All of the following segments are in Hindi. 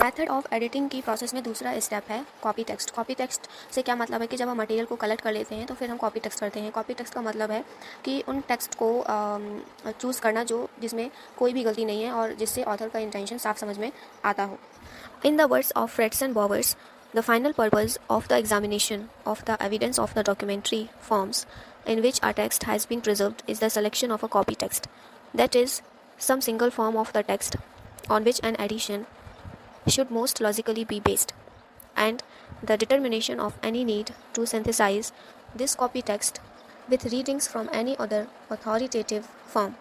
मेथड ऑफ एडिटिंग की प्रोसेस में दूसरा स्टेप है कॉपी टेक्स्ट। कॉपी टेक्स्ट से क्या मतलब है कि जब हम मटेरियल को कलेक्ट कर लेते हैं तो फिर हम कॉपी टेक्स्ट करते हैं। कॉपी टेक्स्ट का मतलब है कि उन टेक्स्ट को चूज़ करना जिसमें कोई भी गलती नहीं है और जिससे ऑथर का इंटेंशन साफ समझ में आता हो। In the words of friends and Bowers, the final purpose of the examination of the evidence of the documentary forms in which a text has been preserved is the selection of a copy text, that is, some single form of the text on which an edition should most logically be based, and the determination of any need to synthesize this copy text with readings from any other authoritative form.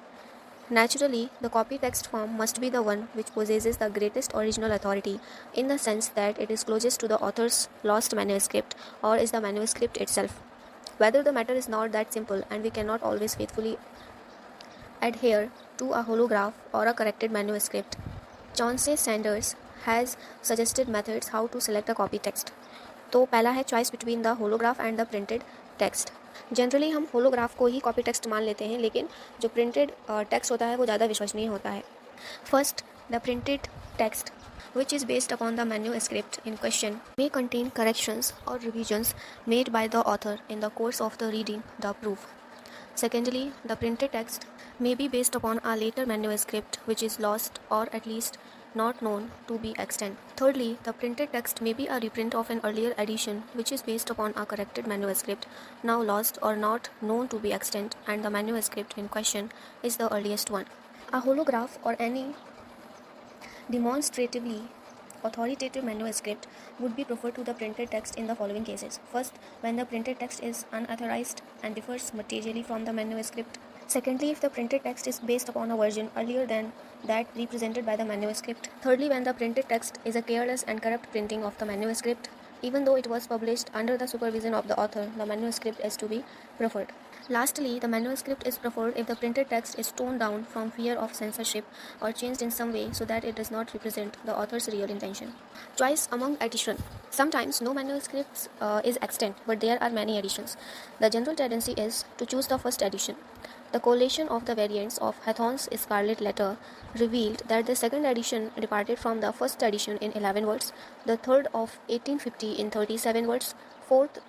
Naturally, the copy text form must be the one which possesses the greatest original authority in the sense that it is closest to the author's lost manuscript or is the manuscript itself. Whether the matter is not that simple and we cannot always faithfully adhere to a holograph or a corrected manuscript, Chauncey Sanders has suggested methods how to select a copy text. तो पहला है choice between the holograph and the printed text. Generally हम होलोग्राफ को ही कॉपी टेक्स्ट मान लेते हैं, लेकिन जो प्रिंटेड टेक्स्ट होता है वो ज़्यादा विश्वसनीय होता है। First, the printed text which is based upon the manuscript in question may contain corrections or revisions made by the author in the course of the reading the proof. Secondly, the printed text may be based upon a later manuscript which is lost or at least not known to be extant. Thirdly, the printed text may be a reprint of an earlier edition which is based upon a corrected manuscript now lost or not known to be extant, and the manuscript in question is the earliest one. A holograph or any demonstratively authoritative manuscript would be preferred to the printed text in the following cases. First, when the printed text is unauthorized and differs materially from the manuscript. Secondly, if the printed text is based upon a version earlier than that represented by the manuscript. Thirdly, when the printed text is a careless and corrupt printing of the manuscript, even though it was published under the supervision of the author, the manuscript is to be preferred. Lastly, the manuscript is preferred if the printed text is toned down from fear of censorship or changed in some way so that it does not represent the author's real intention. Choice among edition. Sometimes no manuscript is extant, but there are many editions. The general tendency is to choose the first edition. The collation of the variants of Hathorne's Scarlet Letter revealed that the second edition departed from the first edition in 11 words, the third of 1850 in 37 words, fourth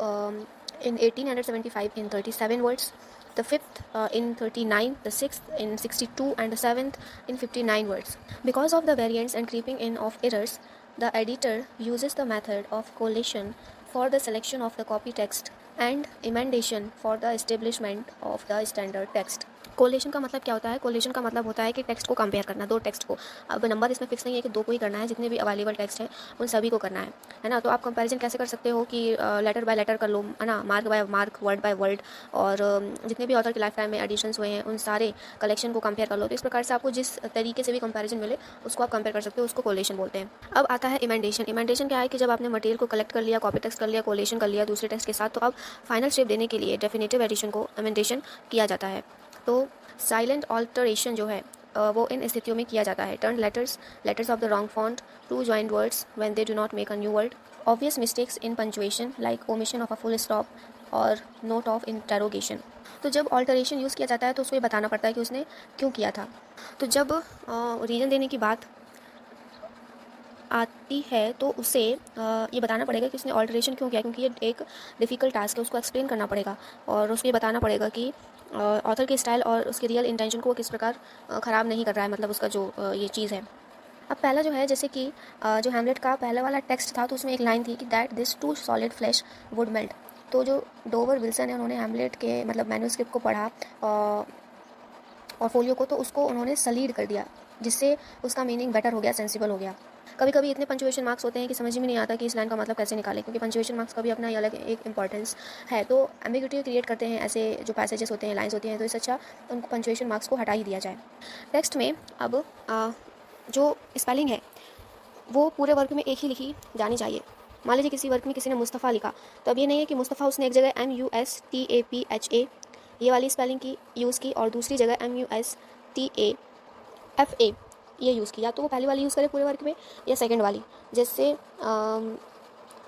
in 1875 in 37 words, the fifth in 39, the sixth in 62, and the seventh in 59 words. Because of the variants and creeping in of errors, the editor uses the method of collation for the selection of the copy text and emendation for the establishment of the standard text. Coalition का मतलब क्या होता है? कोलेशन का मतलब होता है कि टेक्स्ट को कंपेयर करना, दो टेक्स्ट को। अब नंबर इसमें फिक्स नहीं है कि दो को ही करना है, जितने भी अवेलेबल टेक्स्ट हैं उन सभी को करना है ना। तो आप कंपैरिजन कैसे कर सकते हो कि लेटर बाय लेटर कर लो, है ना, mark bye mark, word by word, और जितने भी ऑथर के लाइफ टाइम में एडिशंस हुए हैं उन सारे कलेक्शन को कंपेयर कर लो। तो इस प्रकार से आपको जिस तरीके से भी कंपैरिजन मिले उसको आप कंपेयर कर सकते हो, उसको कोलेशन बोलते हैं। अब आता है इमेंडेशन। इमेंडेशन क्या है कि जब आपने मटेरियल को कलेक्ट कर लिया, कॉपी टेक्स्ट कर लिया, कोलेशन कर लिया दूसरे टेक्स्ट के साथ, तो अब फाइनल शेप देने के लिए डेफिनेटिव एडिशन को इमेंडेशन किया जाता है। तो साइलेंट ऑल्टरेशन जो है वो इन स्थितियों में किया जाता है। Turn letters of the wrong font, to joint words when they do not make a new word, obvious mistakes in punctuation like omission of a full stop और नोट ऑफ इंटरोगेशन। तो जब ऑल्टरेशन यूज़ किया जाता है तो उसको ये बताना पड़ता है कि उसने क्यों किया था। तो जब रीज़न देने की बात आती है तो उसे ये बताना पड़ेगा कि उसने ऑल्टरेशन क्यों किया, क्योंकि ये एक डिफ़िकल्ट टास्क है, उसको एक्सप्लेन करना पड़ेगा और उसको ये बताना पड़ेगा कि ऑथर के स्टाइल और उसके रियल इंटेंशन को वो किस प्रकार ख़राब नहीं कर रहा है, मतलब उसका जो ये चीज़ है। अब पहला जो है, जैसे कि जो हैमलेट का पहला वाला टेक्स्ट था तो उसमें एक लाइन थी कि that this too solid flesh would melt. तो जो डोवर विल्सन है उन्होंने हैमलेट के मतलब मैन्यूस्क्रिप्ट को पढ़ा और फोलियो को, तो उसको उन्होंने सलीड कर दिया जिससे उसका मीनिंग बेटर हो गया, सेंसिबल हो गया। कभी कभी इतने पंचुएशन मार्क्स होते हैं कि समझ में नहीं आता कि इस लाइन का मतलब कैसे निकालें, क्योंकि पंचुएशन मार्क्स का भी अपना अलग एक इंपॉर्टेंस है। तो एम्बिग्यूटी क्रिएट करते हैं ऐसे जो पैसेजेस होते हैं, लाइंस होती हैं, तो इससे अच्छा उनको पंचुएशन मार्क्स को हटा ही दिया जाए। टेक्स्ट में अब जो स्पेलिंग है वो पूरे वर्क में एक ही लिखी जानी चाहिए। मान लीजिए किसी वर्क में किसी ने मुस्तफ़ा लिखा, तो अब ये नहीं है कि मुस्तफ़ा उसने एक जगह MUSTAPHA ये वाली स्पेलिंग की यूज़ की और दूसरी जगह MUSTAFA ये यूज़ किया, तो वो पहली वाली यूज़ करे पूरे वर्क में या सेकंड वाली। जैसे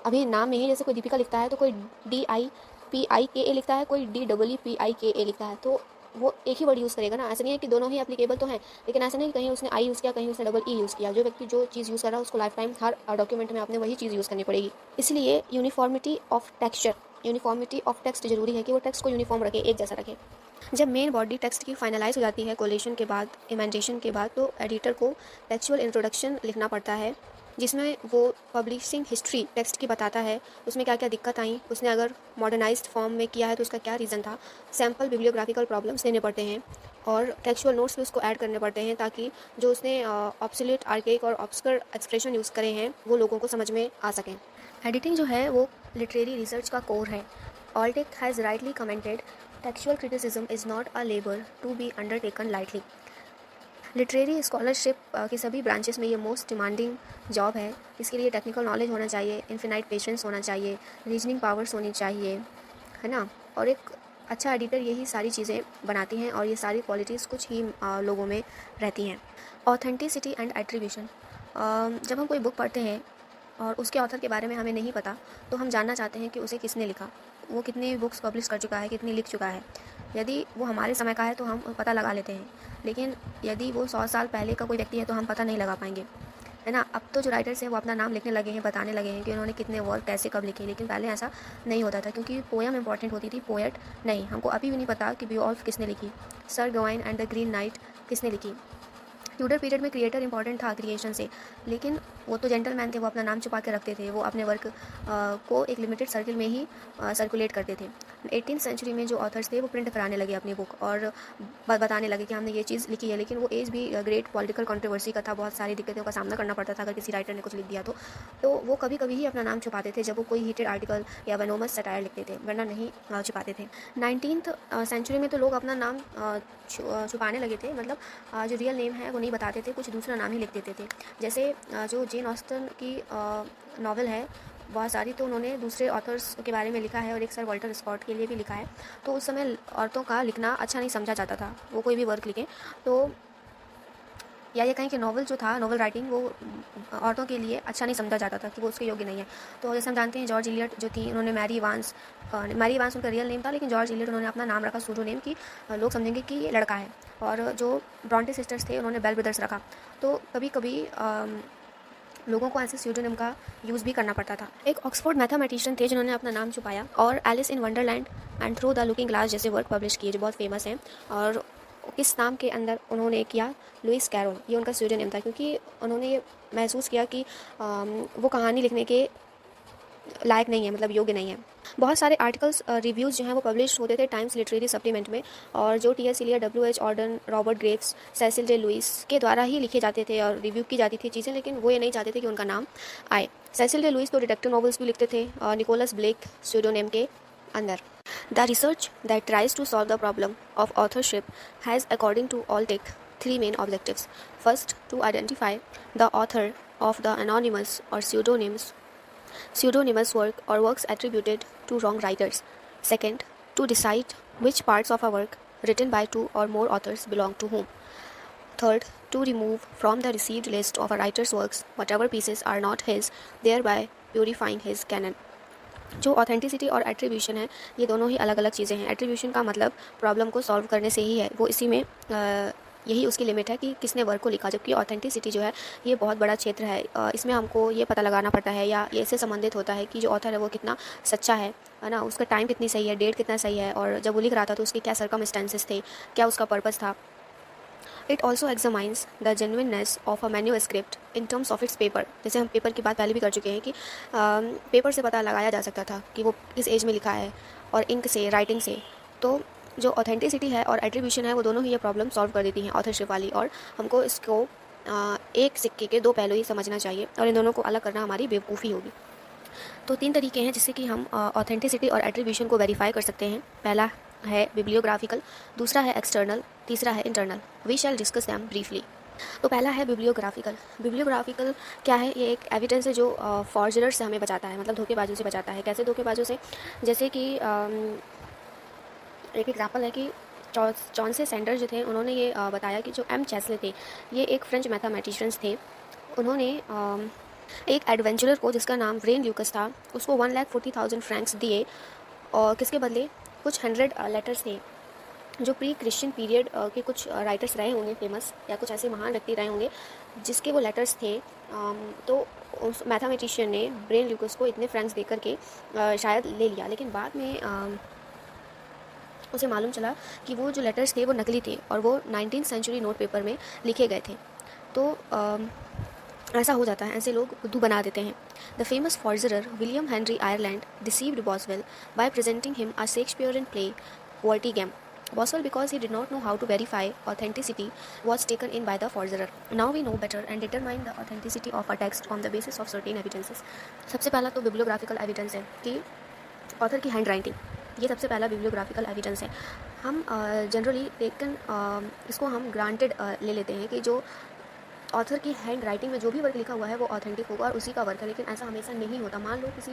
अभी नाम में ही जैसे कोई दीपिका लिखता है तो कोई DIPIKA लिखता है, कोई DEEPIKA लिखता है। तो वो एक ही वर्ड यूज़ करेगा ना। ऐसा नहीं है कि दोनों ही एप्लीकेबल तो हैं, लेकिन ऐसा नहीं कि कहीं उसने आई यूज़ किया, कहीं उसने डबल ई यूज़ किया। जो व्यक्ति जो चीज़ यूज़ कर रहा है उसको लाइफ टाइम हर डॉक्यूमेंट में आपने वही चीज़ यूज़ करनी पड़ेगी। इसलिए यूनिफॉर्मिटी ऑफ टेक्स्ट जरूरी है कि वो टेक्स्ट को यूनिफॉर्म रखे, एक जैसा रखे। जब मेन बॉडी टेक्स्ट की फाइनलाइज हो जाती है कोलेशन के बाद, इमेंटेशन के बाद, तो एडिटर को टेक्सचुअल इंट्रोडक्शन लिखना पड़ता है, जिसमें वो पब्लिशिंग हिस्ट्री टेक्स्ट की बताता है, उसमें क्या क्या दिक्कत आई, उसने अगर मॉडर्नाइज्ड फॉर्म में किया है तो उसका क्या रीज़न था, सैम्पल बिब्लियोग्राफिकल प्रॉब्लम्स देने पड़ते हैं और टेक्सचुअल नोट्स भी उसको ऐड करने पड़ते हैं, ताकि जो उसने ऑब्सोल्यूट, आर्केइक और ऑब्सक्योर एक्सप्रेशन यूज़ करे हैं वो लोगों को समझ में आ सकें। एडिटिंग जो है वो लिटरेरी रिसर्च का कोर है। Altick has rightly commented, textual criticism is not a labour to be undertaken lightly. Literary scholarship की सभी ब्रांचेस में ये मोस्ट डिमांडिंग जॉब है। इसके लिए टेक्निकल नॉलेज होना चाहिए, इन्फिनाइट पेशेंस होना चाहिए, रीजनिंग पावर्स होनी चाहिए, है ना। और एक अच्छा एडिटर यही सारी चीज़ें बनाती हैं और ये सारी क्वालिटीज़ कुछ ही लोगों में रहती हैं। Authenticity and attribution. जब हम कोई बुक पढ़ते हैं और उसके ऑथर के बारे में हमें नहीं पता, तो हम जानना चाहते हैं कि उसे किसने लिखा, वो कितनी बुक्स पब्लिश कर चुका है, कितनी लिख चुका है। यदि वो हमारे समय का है तो हम पता लगा लेते हैं, लेकिन यदि वो 100 साल पहले का कोई व्यक्ति है तो हम पता नहीं लगा पाएंगे, है ना। अब तो जो राइटर्स हैं वो अपना नाम लिखने लगे हैं, बताने लगे हैं कि उन्होंने कितने वर्क कैसे कब लिखे, लेकिन पहले ऐसा नहीं होता था, क्योंकि पोएम इंपॉर्टेंट होती थी, पोएट नहीं। हमको अभी भी नहीं पता कि बियोल्फ किसने लिखी, sir Gawain and the green night किसने लिखी। ट्यूडर पीरियड में क्रिएटर इंपॉर्टेंट था क्रिएशन से, लेकिन वो तो जेंटलमैन थे, वो अपना नाम छुपा के रखते थे, वो अपने वर्क को एक लिमिटेड सर्किल में ही सर्कुलेट करते थे। 18th सेंचुरी में जो ऑथर्स थे वो प्रिंट कराने लगे अपनी बुक और बताने लगे कि हमने ये चीज़ लिखी है, लेकिन वो एज भी ग्रेट पॉलिटिकल कंट्रोवर्सी का था, बहुत सारी दिक्कतों का सामना करना पड़ता था अगर किसी राइटर ने कुछ लिख दिया तो वो कभी कभी ही अपना नाम छुपाते थे जब वो कोई हीटेड आर्टिकल या वेनोमस सटायर लिखते थे, वरना नहीं छुपाते थे। 19th सेंचुरी में तो लोग अपना नाम छुपाने लगे थे, मतलब जो रियल नेम है वो नहीं बताते थे, कुछ दूसरा नाम ही लिख देते थे। जैसे जो जेन ऑस्टन की नॉवल है बहुत सारी, तो उन्होंने दूसरे ऑथर्स के बारे में लिखा है और एक सर वॉल्टर स्कॉट के लिए भी लिखा है। तो उस समय औरतों का लिखना अच्छा नहीं समझा जाता था, वो कोई भी वर्क लिखें तो, या ये कहें कि नॉवल जो था, नॉवल राइटिंग, वो औरतों के लिए अच्छा नहीं समझा जाता था, कि वो उसके योग्य नहीं है। तो जैसे हम जानते हैं जॉर्ज इलियट जो थी, उन्होंने मैरी इवांस उनका रियल नेम था, लेकिन जॉर्ज इलियट उन्होंने अपना नाम रखा सूडो नेम, कि लोग समझेंगे कि ये लड़का है। और जो ब्रॉन्टे सिस्टर्स थे उन्होंने बेल ब्रदर्स रखा। तो कभी कभी लोगों को ऐसे स्यूडोनिम का यूज़ भी करना पड़ता था। एक ऑक्सफोर्ड मैथमेटिशियन थे जिन्होंने अपना नाम छुपाया और Alice in Wonderland and through the looking glass जैसे वर्क पब्लिश किए जो बहुत फेमस हैं। और इस नाम के अंदर उन्होंने किया लुइस कैरोल, ये उनका स्यूडोनिम था, क्योंकि उन्होंने ये महसूस किया कि वो कहानी लिखने के लायक नहीं है, मतलब योग्य नहीं है। बहुत सारे आर्टिकल्स, रिव्यूज़ जो हैं वो पब्लिश होते थे टाइम्स लिटरेरी सप्लीमेंट में, और जो T S. Eliot, W.H. Auden, Robert Graves, Cecil J Lewis के द्वारा ही लिखे जाते थे और रिव्यू की जाती थी चीज़ें, लेकिन वो ये नहीं चाहते थे कि उनका नाम आए। सेसिल जे लुइस तो डिटेक्टिव नॉवेल्स भी लिखते थे निकोलस ब्लेक स्यूडोनेम के अंदर। The research that tries to solve the problem of authorship has according to Altick 3 main objectives. First, to identify the author of the anonymous or pseudonymous work or works attributed to wrong writers. Second, to decide which parts of a work written by 2 or more authors belong to whom. Third, to remove from the received list of a writer's works whatever pieces are not his, thereby purifying his canon. जो ऑथेंटिसिटी और एट्रीब्यूशन है, ये दोनों ही अलग अलग चीज़ें हैं। एट्रीब्यूशन का मतलब प्रॉब्लम को सॉल्व करने से ही है, वो इसी में यही उसकी लिमिट है कि किसने वर्क को लिखा। जबकि ऑथेंटिसिटी जो है ये बहुत बड़ा क्षेत्र है, इसमें हमको ये पता लगाना पड़ता है, या ये इससे संबंधित होता है कि जो ऑथर है वो कितना सच्चा है ना, उसका टाइम कितनी सही है, डेट कितना सही है, और जब वो लिख रहा था तो उसके क्या सर्कमस्टेंसेस थे, क्या उसका पर्पस था। It also examines the genuineness of a manuscript in terms of its paper. जैसे हम पेपर की बात पहले भी कर चुके हैं कि पेपर से पता लगाया जा सकता था कि वो किस एज में लिखा है, और इंक से, राइटिंग से। तो जो ऑथेंटिसिटी है और एट्रीब्यूशन है वो दोनों ही ये प्रॉब्लम सॉल्व कर देती हैं ऑथरशिप वाली, और हमको इसको एक सिक्के के 2 पहलू ही समझना चाहिए, और इन दोनों को अलग करना हमारी बेवकूफ़ी होगी। तो 3 तरीके हैं जिससे कि हम ऑथेंटिसिटी और एट्रीब्यूशन को वेरीफाई कर सकते हैं। पहला है बिब्लियोग्राफिकल, दूसरा है एक्सटर्नल, तीसरा है internal. We shall discuss them briefly. तो पहला है बिब्लियोग्राफिकल। बिब्लियोग्राफिकल क्या है? ये एक एविडेंस है जो फॉर्जरर से हमें बचाता है, मतलब धोखेबाजों से बचाता है। कैसे धोखेबाजों से? जैसे कि एक एग्जाम्पल है कि चॉन्से सेंडर जो थे उन्होंने ये बताया कि जो एम चेस्ले थे, ये एक फ्रेंच मैथमेटिशियंस थे। उन्होंने एक एडवेंचरर को जिसका नाम रेन ल्यूकस था, उसको 1,40,000 फ्रैंक्स दिए, और किसके बदले? कुछ 100 लेटर्स थे जो प्री क्रिश्चियन पीरियड के कुछ राइटर्स रहे होंगे फेमस, या कुछ ऐसे महान व्यक्ति रहे होंगे जिसके वो लेटर्स थे, तो उस मैथमेटिशियन ने ब्रेन ल्यूकस को इतने फ्रैंक्स दे करके शायद ले लिया, लेकिन बाद में उसे मालूम चला कि वो जो लेटर्स थे वो नकली थे और वो 19th सेंचुरी नोट पेपर में लिखे गए थे। तो ऐसा हो जाता है, ऐसे लोग बुद्धू बना देते हैं। The famous forgerer William Henry Ireland deceived Boswell by presenting him a Shakespearean play Vortigern. Boswell, because he did not know how to verify authenticity, was taken in by the forgerer. Now we know better and determine the authenticity of a text on the basis of certain evidences. सबसे पहला तो बिब्लियोग्राफिकल एविडेंस है कि ऑथर की हैंड राइटिंग, ये सबसे पहला बिब्लियोग्राफिकल एविडेंस है। हम जनरली टेकन इसको हम ग्रांटेड ले लेते हैं कि जो ऑथर की हैंड राइटिंग में जो भी वर्क लिखा हुआ है वो ऑथेंटिक होगा और उसी का वर्क है, लेकिन ऐसा हमेशा नहीं होता। मान लो किसी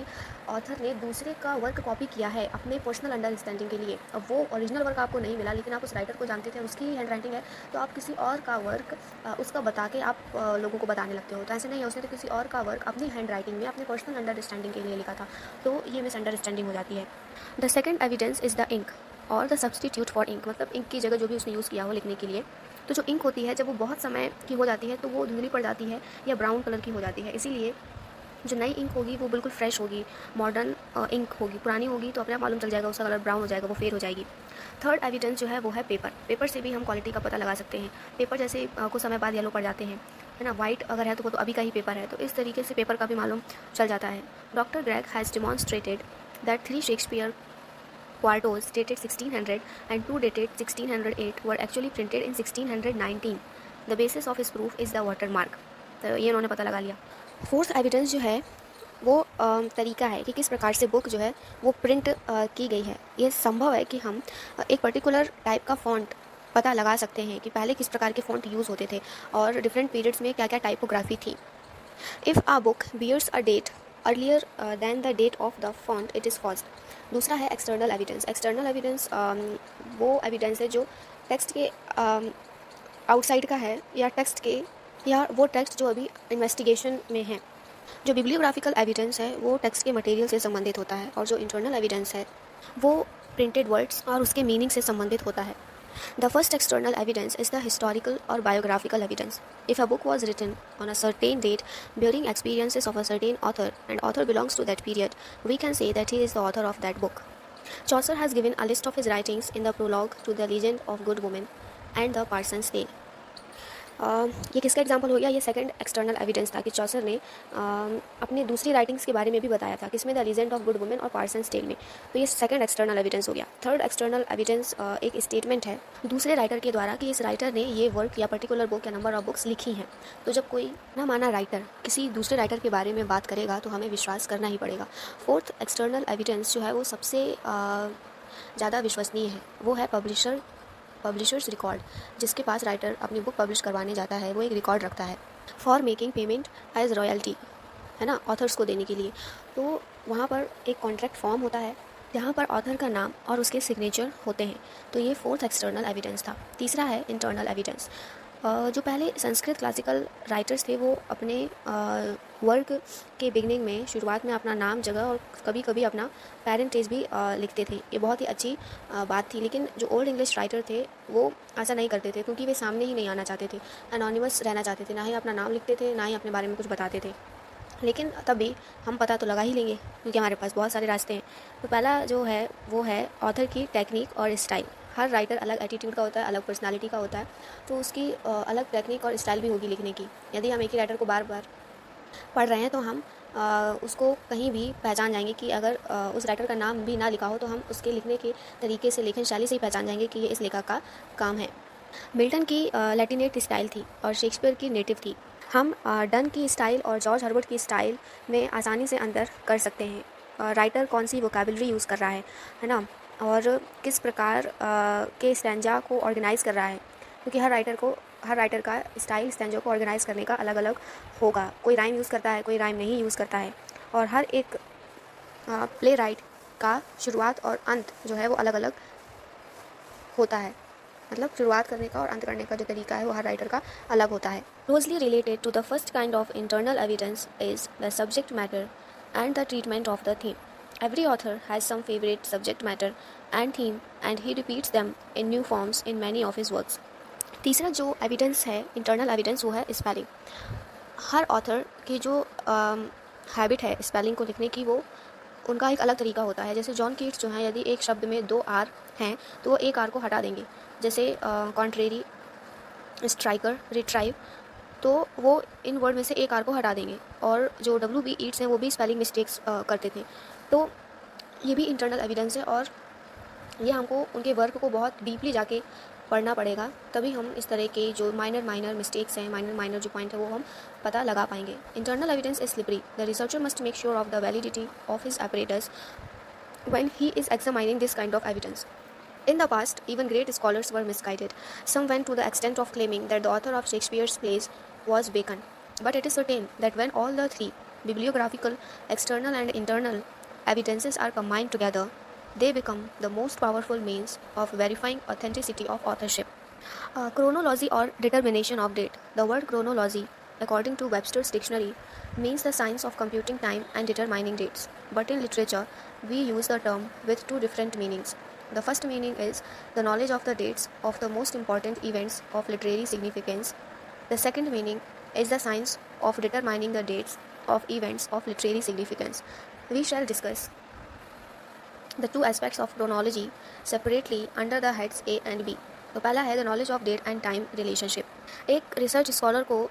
ऑथर ने दूसरे का वर्क कॉपी किया है अपने पर्सनल अंडरस्टैंडिंग के लिए, अब वो ओरिजिनल वर्क आपको नहीं मिला, लेकिन आप उस राइटर को जानते थे, उसकी हैंड राइटिंग है, तो आप किसी और का वर्क उसका बता के आप लोगों को बताने लगते हो। तो ऐसे नहीं है, उसने तो किसी और का वर्क अपनी हैंड राइटिंग में अपने पर्सनल अंडरस्टैंडिंग के लिए लिखा था, तो ये मिसअंडरस्टैंडिंग हो जाती है। The second evidence is the ink और द सब्सटीट्यूट फॉर इंक, मतलब इंक की जगह जो भी उसने यूज़ किया हो लिखने के लिए। तो जो इंक होती है जब वो बहुत समय की हो जाती है तो वो धुंधली पड़ जाती है या ब्राउन कलर की हो जाती है, इसीलिए जो नई इंक होगी वो बिल्कुल फ्रेश होगी, मॉडर्न इंक होगी। पुरानी होगी तो अपने आप मालूम चल जाएगा, उसका कलर ब्राउन हो जाएगा, वो फेड हो जाएगी। थर्ड एविडेंस जो है वो है पेपर। पेपर से भी हम क्वालिटी का पता लगा सकते हैं। पेपर जैसे कुछ समय बाद येलो पड़ जाते हैं, है ना, वाइट अगर है तो वो तो अभी का ही पेपर है, तो इस तरीके से पेपर का भी मालूम चल जाता है। Doctor Greg has demonstrated that 3 Shakespeare quartos dated 1600 and 2 dated 1608 were actually printed in 1619. The basis of his proof is the watermark. तो ये उन्होंने पता लगा लिया। फोर्थ एविडेंस जो है वो तरीका है कि किस प्रकार से बुक जो है वो प्रिंट की गई है। ये संभव है कि हम एक पर्टिकुलर टाइप का फॉन्ट पता लगा सकते हैं कि पहले किस प्रकार के फॉन्ट यूज़ होते थे और डिफरेंट पीरियड्स में क्या क्या टाइपोग्राफी थी। If a book bears a date earlier than the date of the font it is false. दूसरा है एक्सटर्नल एविडेंस। एक्सटर्नल एविडेंस वो एविडेंस है जो टेक्स्ट के आउटसाइड का है या टेक्स्ट के या वो टेक्स्ट जो अभी इन्वेस्टिगेशन में है। जो बिब्लियोग्राफिकल एविडेंस है वो टेक्स्ट के मटेरियल से संबंधित होता है और जो इंटरनल एविडेंस है वो प्रिंटेड वर्ड्स और उसके मीनिंग से संबंधित होता है। The first external evidence is the historical or biographical evidence. If a book was written on a certain date bearing experiences of a certain author and author belongs to that period, we can say that he is the author of that book. Chaucer has given a list of his writings in the prologue to the Legend of Good Woman and the Parson's Tale. ये किसका एग्जाम्पल हो गया? ये सेकंड एक्सटर्नल एविडेंस था कि चौसर ने अपनी दूसरी राइटिंग्स के बारे में भी बताया था, किसमें the legend of good women और पार्सन्स टेल में। तो ये सेकंड एक्सटर्नल एविडेंस हो गया। थर्ड एक्सटर्नल एविडेंस एक स्टेटमेंट है दूसरे राइटर के द्वारा कि इस राइटर ने ये वर्क या पर्टिकुलर बुक या नंबर ऑफ बुक्स लिखी हैं। तो जब कोई ना माना राइटर किसी दूसरे राइटर के बारे में बात करेगा तो हमें विश्वास करना ही पड़ेगा। फोर्थ एक्सटर्नल एविडेंस जो है वो सबसे ज़्यादा विश्वसनीय है, वो है पब्लिशर्स रिकॉर्ड। जिसके पास राइटर अपनी बुक पब्लिश करवाने जाता है वो एक रिकॉर्ड रखता है for making payment as royalty, है ना, ऑथर्स को देने के लिए। तो वहाँ पर एक कॉन्ट्रैक्ट फॉर्म होता है जहाँ पर ऑथर का नाम और उसके सिग्नेचर होते हैं। तो ये फोर्थ एक्सटर्नल एविडेंस था। तीसरा है इंटरनल एविडेंस। जो पहले संस्कृत क्लासिकल राइटर्स थे वो अपने वर्क के बिगनिंग में शुरुआत में अपना नाम, जगह और कभी कभी अपना पेरेंटेज भी लिखते थे। ये बहुत ही अच्छी बात थी, लेकिन जो ओल्ड इंग्लिश राइटर थे वो ऐसा नहीं करते थे क्योंकि वे सामने ही नहीं आना चाहते थे, एनोनिमस रहना चाहते थे, ना ही अपना नाम लिखते थे ना ही अपने बारे में कुछ बताते थे। लेकिन तब भी हम पता तो लगा ही लेंगे क्योंकि हमारे पास बहुत सारे रास्ते हैं। तो पहला जो है वो है ऑथर की टेक्निक और स्टाइल। हर राइटर अलग एटीट्यूड का होता है, अलग पर्सनालिटी का होता है, तो उसकी अलग टेक्निक और स्टाइल भी होगी लिखने की। यदि हम एक ही राइटर को बार बार पढ़ रहे हैं तो हम उसको कहीं भी पहचान जाएंगे कि अगर उस राइटर का नाम भी ना लिखा हो तो हम उसके लिखने के तरीके से, लेखन शैली से ही पहचान जाएंगे कि ये इस लेखक का काम है। मिल्टन की लैटिनेट स्टाइल थी और शेक्सपियर की नेटिव थी। हम डन की स्टाइल और जॉर्ज हर्बर्ट की स्टाइल में आसानी से अंतर कर सकते हैं। राइटर कौन सी वोकैबुलरी यूज़ कर रहा है ना, और किस प्रकार के स्टैंजा को ऑर्गेनाइज़ कर रहा है, क्योंकि हर राइटर का स्टाइल स्टैंजा को ऑर्गेनाइज़ करने का अलग अलग होगा। कोई राइम यूज़ करता है, कोई राइम नहीं यूज़ करता है, और हर एक प्ले राइट का शुरुआत और अंत जो है वो अलग अलग होता है। मतलब शुरुआत करने का और अंत करने का जो तरीका है वो हर राइटर का अलग होता है। Closely related to the first kind of internal evidence is the subject matter and the treatment of the theme. Every author has some favorite subject matter and theme and he repeats them in new forms in many of his works. तीसरा जो एविडेंस है, इंटरनल एविडेंस, वो है स्पेलिंग. हर ऑथर की जो हैबिट है स्पेलिंग को लिखने की, वो उनका एक अलग तरीका होता है. जैसे जॉन कीट्स जो हैं, यदि एक शब्द में 2 आर हैं तो वो एक आर को हटा देंगे. जैसे कॉन्ट्रेरी, स्ट्राइकर, रिट्राइव, तो वो इन वर्ड में से एक आर को हटा देंगे. और जो WB ईट्स हैं वो भी स्पेलिंग मिस्टेक्स करते थे. तो ये भी इंटरनल एविडेंस है और ये हमको उनके वर्क को बहुत डीपली जाके पढ़ना पड़ेगा, तभी हम इस तरह के जो माइनर मिस्टेक्स हैं, माइनर जो पॉइंट है, वो हम पता लगा पाएंगे. Internal evidence is slippery. The researcher must make sure of the validity of his apparatus when he is examining this kind of evidence. In the past, even great scholars were misguided. Some went to the extent of claiming that the author of Shakespeare's plays was Bacon. But it is certain that when all the three bibliographical, external and internal evidences are combined together, they become the most powerful means of verifying authenticity of authorship. Chronology or determination of date. The word chronology, according to Webster's dictionary, means the science of computing time and determining dates. But in literature, we use the term with two different meanings. The first meaning is the knowledge of the dates of the most important events of literary significance. The second meaning is the science of determining the dates of events of literary significance. We shall discuss the two aspects of chronology separately under the heads A and B. तो पहला है the knowledge of date and time relationship. एक रिसर्च स्कॉलर को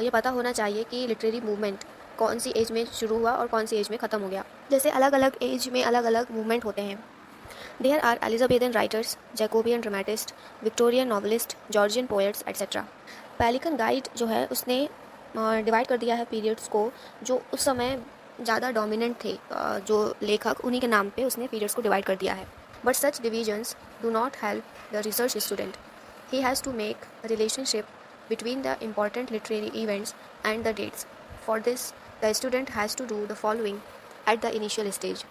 ये पता होना चाहिए कि लिटरेरी मूवमेंट कौन सी एज में शुरू हुआ और कौन सी एज में ख़त्म हो गया. जैसे अलग अलग एज में अलग अलग मूवमेंट होते हैं. There are Elizabethan writers, Jacobean dramatist, Victorian novelist, Georgian poets etcetera. Pelican guide जो है उसने डिवाइड कर दिया है पीरियड्स को जो उस समय ज़्यादा डोमिनेंट थे. जो लेखक, उन्हीं के नाम पे उसने पीरियड्स को डिवाइड कर दिया है. But such divisions do not help the research student. He has to make a relationship between the important literary events and the dates. For this, the student has to do the following at the initial stage.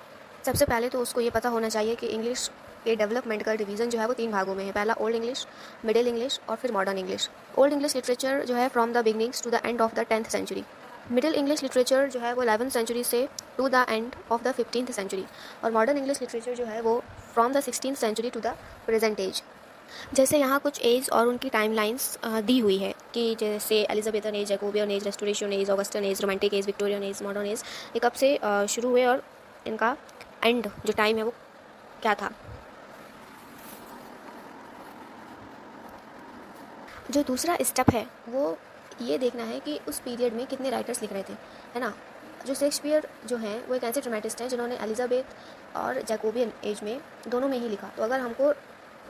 सबसे पहले तो उसको ये पता होना चाहिए कि इंग्लिश के डेवलपमेंट का डिवीज़न जो है वो 3 भागों में है. पहला ओल्ड इंग्लिश, मिडिल इंग्लिश और फिर modern English. Old English literature जो है from the beginnings to the end of the 10th century. Middle English literature जो है वो 11th सेंचुरी से to the end of the 15th century. और मॉडर्न इंग्लिश लिटरेचर जो है वो from the 16th century to the present age. जैसे यहाँ कुछ एज और उनकी टाइमलाइंस दी हुई है कि जैसे Elizabethan age, Jacobian as, restoration age, Augustan age, romantic as, Victorian age, modern age, ये कब से शुरू हुए और इनका एंड जो टाइम है वो क्या था. जो दूसरा स्टेप है वो ये देखना है कि उस पीरियड में कितने राइटर्स लिख रहे थे, है ना. जो शेक्सपियर जो हैं वो एक ऐसे ड्रामेटिस्ट हैं जिन्होंने एलिजाबेथ और जैकोबियन एज में दोनों में ही लिखा. तो अगर हमको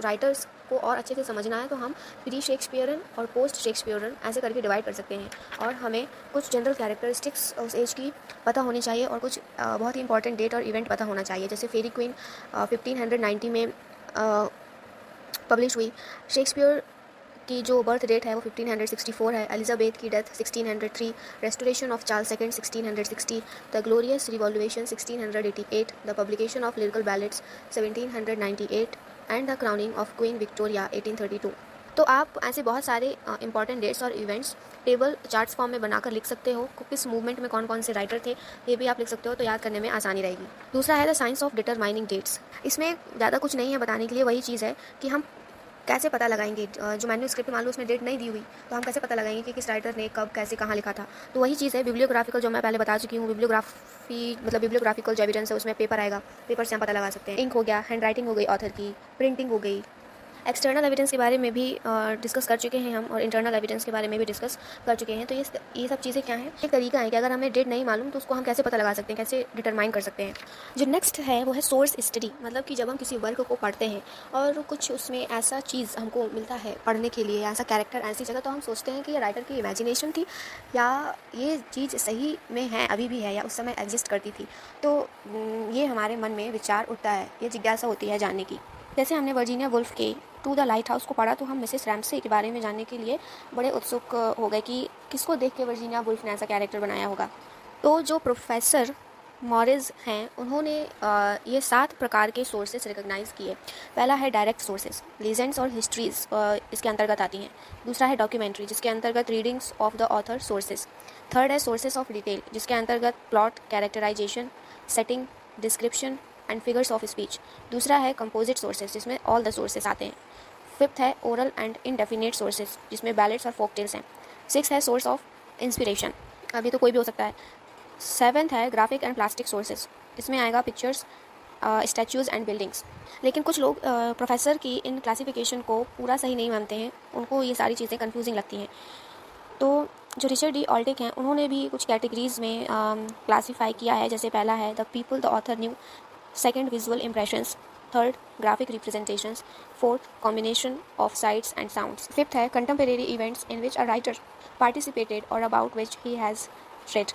राइटर्स को और अच्छे से समझना है तो हम प्री शेक्सपियरन और पोस्ट शेक्सपियरन ऐसे करके डिवाइड कर सकते हैं. और हमें कुछ जनरल कैरेक्टरिस्टिक्स उस एज की पता होनी चाहिए और कुछ बहुत ही इंपॉर्टेंट डेट और इवेंट पता होना चाहिए. जैसे फेरी क्वीन 1590 में पब्लिश हुई. शेक्सपियर की जो बर्थ डेट है वो 1564 है. एलिजाबेथ की death 1603. Restoration of Charles second 1660. The glorious revolution 1688. The publication of lyrical ballads 1798 and the crowning of queen Victoria 1832. तो आप ऐसे बहुत सारे इंपॉर्टेंट डेट्स और इवेंट्स टेबल चार्ट्स फॉर्म में बनाकर लिख सकते हो. किस मूवमेंट में कौन कौन से राइटर थे ये भी आप लिख सकते हो, तो याद करने में आसानी रहेगी. दूसरा है the science of determining dates. इसमें ज़्यादा कुछ नहीं है बताने के लिए. वही चीज़ है कि हम कैसे पता लगाएंगे. जो मैन्यूस्क्रिप्ट मान लो उसमें डेट नहीं दी हुई तो हम कैसे पता लगाएंगे कि किस राइटर ने कब कैसे कहाँ लिखा था. तो वही चीज़ है बिब्लियोग्राफिकल, जो मैं पहले बता चुकी हूँ. बिब्लियोग्राफी मतलब बिब्लियोग्राफिकल जो एविडेंस है उसमें पेपर आएगा, पेपर से हम पता लगा सकते हैं. इंक हो गया, हैंड राइटिंग हो गई ऑथर की, प्रिंटिंग हो गई. एक्सटर्नल एविडेंस के बारे में भी डिस्कस कर चुके हैं हम और इंटरनल एविडेंस के बारे में भी डिस्कस कर चुके हैं. तो ये सब चीज़ें क्या हैं, एक तरीका है कि अगर हमें डेट नहीं मालूम तो उसको हम कैसे पता लगा सकते हैं, कैसे डिटरमाइन कर सकते हैं. जो नेक्स्ट है वो है सोर्स स्टडी. मतलब कि जब हम किसी वर्क को पढ़ते हैं और कुछ उसमें ऐसा चीज़ हमको मिलता है पढ़ने के लिए, ऐसा कैरेक्टर, ऐसी जगह, तो हम सोचते हैं कि ये राइटर की इमेजिनेशन थी या ये चीज़ सही में है, अभी भी है या उस समय एग्जिस्ट करती थी. तो ये हमारे मन में विचार उठता है, ये जिज्ञासा होती है जानने की. जैसे हमने वर्जीनिया वुल्फ के टू द लाइट हाउस को पढ़ा तो हम मिसेस रैम्से के बारे में जानने के लिए बड़े उत्सुक हो गए कि किसको देख के वर्जीनिया वुल्फ ने ऐसा कैरेक्टर बनाया होगा. तो जो प्रोफेसर मॉरिस हैं उन्होंने ये 7 प्रकार के सोर्सेस रिकॉग्नाइज़ किए. पहला है डायरेक्ट सोर्सेस, लीजेंड्स और हिस्ट्रीज़ इसके अंतर्गत आती हैं. दूसरा है डॉक्यूमेंट्री जिसके अंतर्गत readings of the author sources. Third है सोर्सेस ऑफ डिटेल जिसके अंतर्गत plot, characterization, setting, description and figures of speech. दूसरा है कंपोजिट सोर्सेज, जिसमें ऑल द सोर्सेज आते हैं। फिफ्थ है ओरल एंड इनडेफिनेट सोर्सेज, जिसमें बैलेट्स और फोक टेल्स हैं। सिक्स है सोर्स ऑफ इंस्पिरेशन, अभी तो कोई भी हो सकता है। सेवन्थ है ग्राफिक एंड प्लास्टिक सोर्सेज, इसमें आएगा पिक्चर्स, स्टैचूज़ एंड बिल्डिंग्स। लेकिन कुछ लोग प्रोफेसर की इन क्लासिफिकेशन को पूरा सही नहीं मानते हैं, उनको ये सारी चीज़ें कंफ्यूजिंग लगती हैं। तो जो रिचर्ड डी ऑल्टिक हैं, उन्होंने भी कुछ कैटेगरीज में क्लासीफाई किया है। जैसे पहला है the people the author knew, second visual impressions, third graphic representations, fourth combination of sights and sounds, fifth है contemporary events in which a writer participated और about which he has read.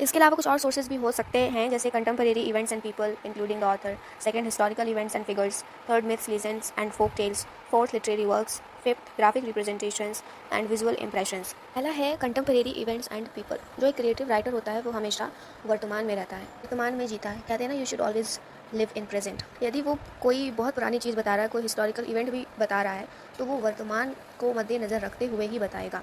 इसके अलावा कुछ और सोर्सेज भी हो सकते हैं, जैसे contemporary events and people including the author, second historical events and figures, third myths legends and folk tales, fourth literary works, fifth graphic representations and visual impressions. पहला है कंटेम्परेरी इवेंट्स एंड पीपल। जो एक क्रिएटिव राइटर होता है वो हमेशा वर्तमान में रहता है, वर्तमान में जीता है। कहते हैं ना, you should always live in present. यदि वो कोई बहुत पुरानी चीज़ बता रहा है, कोई हिस्टोरिकल इवेंट भी बता रहा है, तो वो वर्तमान को मद्देनज़र रखते हुए ही बताएगा।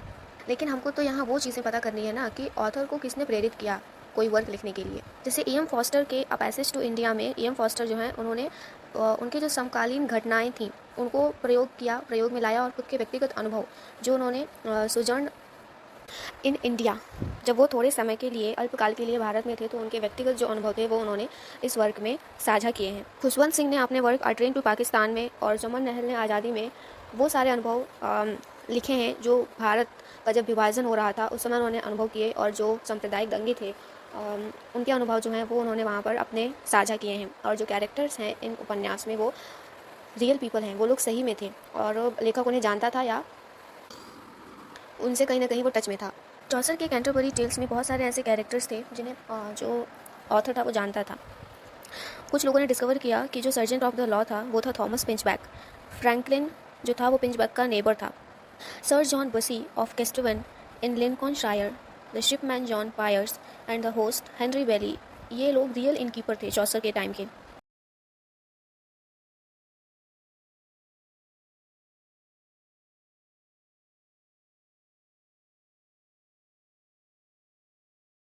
लेकिन हमको तो यहाँ वो चीज़ें पता करनी है ना कि ऑथर को किसने प्रेरित किया कोई वर्क लिखने के लिए। जैसे ई एम फॉस्टर के अ पैसेज टू इंडिया में ई एम फॉस्टर जो हैं, उन्होंने उनके जो समकालीन घटनाएं थीं उनको प्रयोग में लाया, और खुद के व्यक्तिगत अनुभव जो उन्होंने सोजर्न इन इंडिया, जब वो थोड़े समय के लिए अल्पकाल के लिए भारत में थे, तो उनके व्यक्तिगत जो अनुभव थे वो उन्होंने इस वर्क में साझा किए हैं। खुशवंत सिंह ने अपने work a train to Pakistan में, और जमन नहल ने आज़ादी में वो सारे अनुभव लिखे हैं जो भारत का जब विभाजन हो रहा था उस समय उन्होंने अनुभव किए, और जो सांप्रदायिक दंगे थे उनके अनुभव जो हैं वो उन्होंने वहाँ पर अपने साझा किए हैं। और जो कैरेक्टर्स हैं इन उपन्यास में वो रियल पीपल हैं, वो लोग सही में थे, और लेखक उन्हें जानता था या उनसे कहीं ना कहीं वो टच में था। चौसर के कैंटरबरी टेल्स में बहुत सारे ऐसे कैरेक्टर्स थे जिन्हें जो ऑथर था वो जानता था। कुछ लोगों ने डिस्कवर किया कि जो सर्जेंट ऑफ द लॉ था वो था थॉमस पिंचबैक। फ्रैंकलिन जो था वो पिंचबैक का नेबर था। Sir John Bussy of Kesteven in Lincolnshire, the shipman John Piers and the host Henry Bailey, ये लोग रियल इनकीपर थे चौसर के टाइम के।